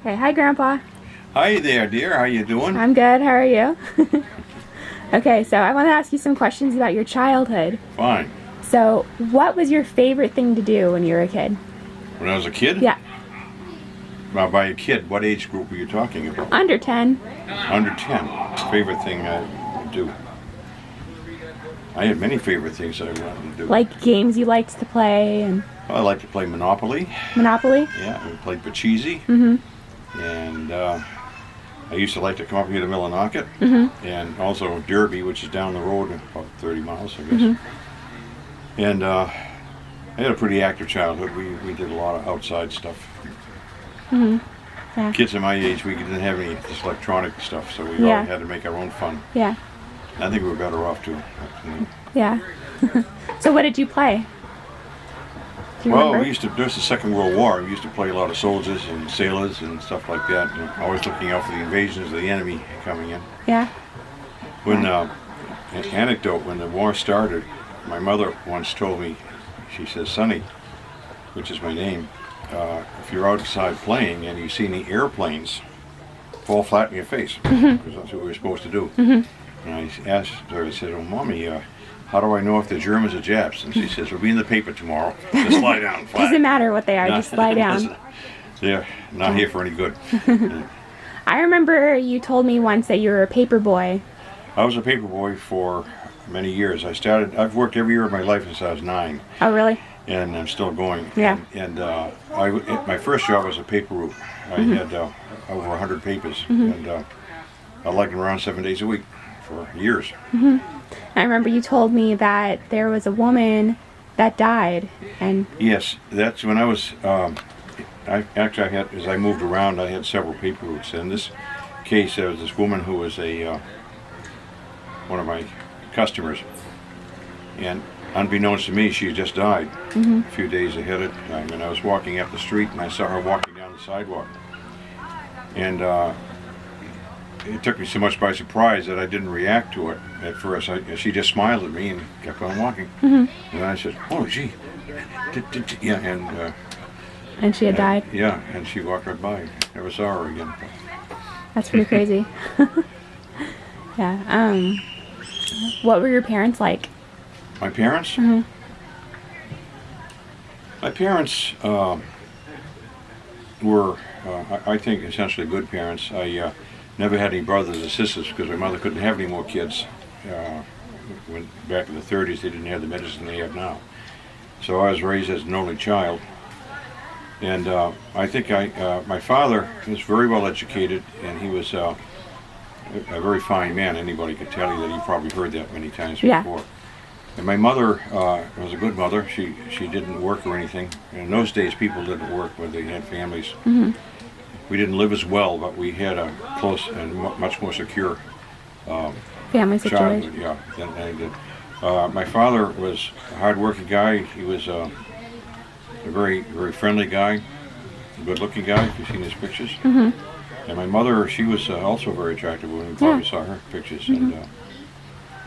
Okay, hi Grandpa. Hi there, dear. How you doing? I'm good, how are you? Okay, so I want to ask you some questions about your childhood. Fine. So, what was your favorite thing to do when you were a kid? When I was a kid? Yeah. Well, by a kid, what age group were you talking about? Under 10. Under 10. Favorite thing I would do. I had many favorite things that I wanted to do. Like games you liked to play and Well, I like to play Monopoly. Monopoly? Yeah, we played Pachisi. And I used to like to come up here to Millinocket. And also Derby, which is down the road about 30 miles, I guess. And I had a pretty active childhood. We did a lot of outside stuff. Yeah. Kids at my age, we didn't have any this electronic stuff, so we all had to make our own fun. Yeah. I think we were better off too. Yeah. So what did you play? Do you Well, remember? we used to, during the Second World War, we used to play a lot of soldiers and sailors and stuff like that, and always looking out for the invasions of the enemy coming in. Yeah. When, an anecdote, when the war started, my mother once told me, she says, "Sonny," which is my name, if you're outside playing and you see any airplanes, fall flat in your face, because that's what we were supposed to do. And I asked her, I said, "Oh, Mommy, how do I know if they're Germans or Japs?" And she says, "We'll be in the paper tomorrow. Just lie down flat." Doesn't matter what they are, just lie down. They're not here for any good. I remember you told me once that you were a paper boy. I was a paper boy for many years. I've worked every year of my life since I was 9. Oh, really? And I'm still going. Yeah. And my first job was a paper route. I had over 100 papers. And I liked them around 7 days a week for years. I remember you told me that there was a woman that died, and Yes, that's when I was. I had, as I moved around, I had several paper routes. In this case, there was this woman who was one of my customers, and unbeknownst to me, she had just died a few days ahead of time. And I was walking up the street, and I saw her walking down the sidewalk, and it took me so much by surprise that I didn't react to it at first. She just smiled at me and kept on walking. And I said, "Oh, gee." Yeah, and she had died. Yeah, and she walked right by. Never saw her again. That's pretty crazy. Yeah. What were your parents like? My parents? My parents were, I think, essentially good parents. I never had any brothers or sisters because my mother couldn't have any more kids. When back in the 30s, they didn't have the medicine they have now. So I was raised as an only child. And I think my father was very well educated, and he was a very fine man. Anybody could tell you that. You probably heard that many times before. And my mother was a good mother. She didn't work or anything. In those days, people didn't work when they had families. We didn't live as well, but we had a close and much more secure Family childhood, situation. yeah, than I did. My father was a hard-working guy. He was a very, very friendly guy, a good-looking guy, if you've seen his pictures. And my mother, she was also very attractive when we probably saw her pictures. And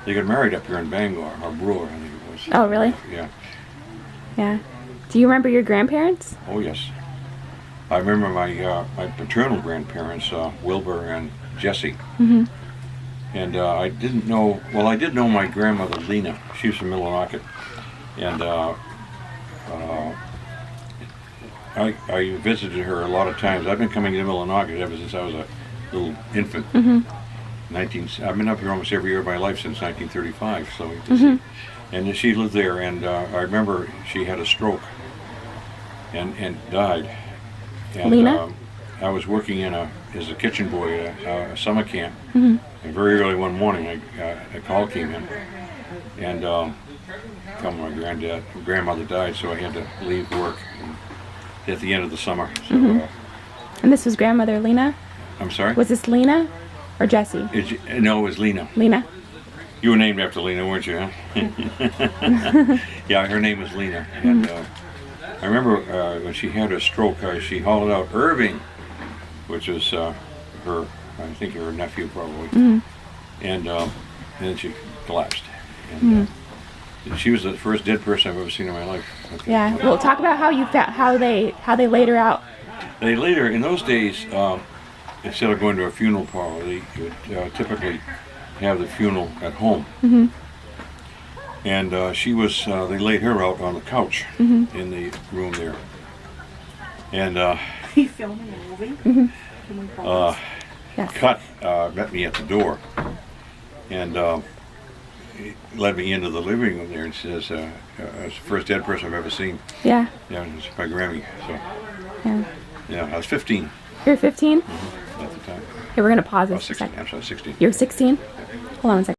they got married up here in Bangor, or Brewer, I think it was. Oh, really? Yeah. Yeah. Do you remember your grandparents? Oh, yes. I remember my paternal grandparents, Wilbur and Jessie. And I didn't know, well, I did know my grandmother, Lena. She was from Millinocket. And I visited her a lot of times. I've been coming to Millinocket ever since I was a little infant. I've been up here almost every year of my life since 1935. So, and she lived there, and I remember she had a stroke and died. And, Lena? I was working as a kitchen boy at a summer camp, and very early one morning a call came in, and my grandmother died, so I had to leave work at the end of the summer. So, And this was grandmother Lena? I'm sorry? Was this Lena or Jessie? No, it was Lena. Lena? You were named after Lena, weren't you? Huh? Yeah, her name was Lena. And I remember when she had her stroke, she hollered out Irving, which was I think her nephew probably. And then she collapsed. And she was the first dead person I've ever seen in my life. Yeah. Well, talk about how you how they laid her out. they later, in those days, instead of going to a funeral parlor, they would typically have the funeral at home. Mm-hmm. And she was, they laid her out on the couch in the room there. And You filming a movie? Mm-hmm. Can we pause? Yes. Cut met me at the door and he led me into the living room there and says, it's the first dead person I've ever seen. Yeah. Yeah, it's my Grammy. So, Yeah. yeah, I was 15 You're 15? at the time. Okay, we're gonna pause I this was for a 16. second. I'm sorry, 16. You're 16? Hold on one second.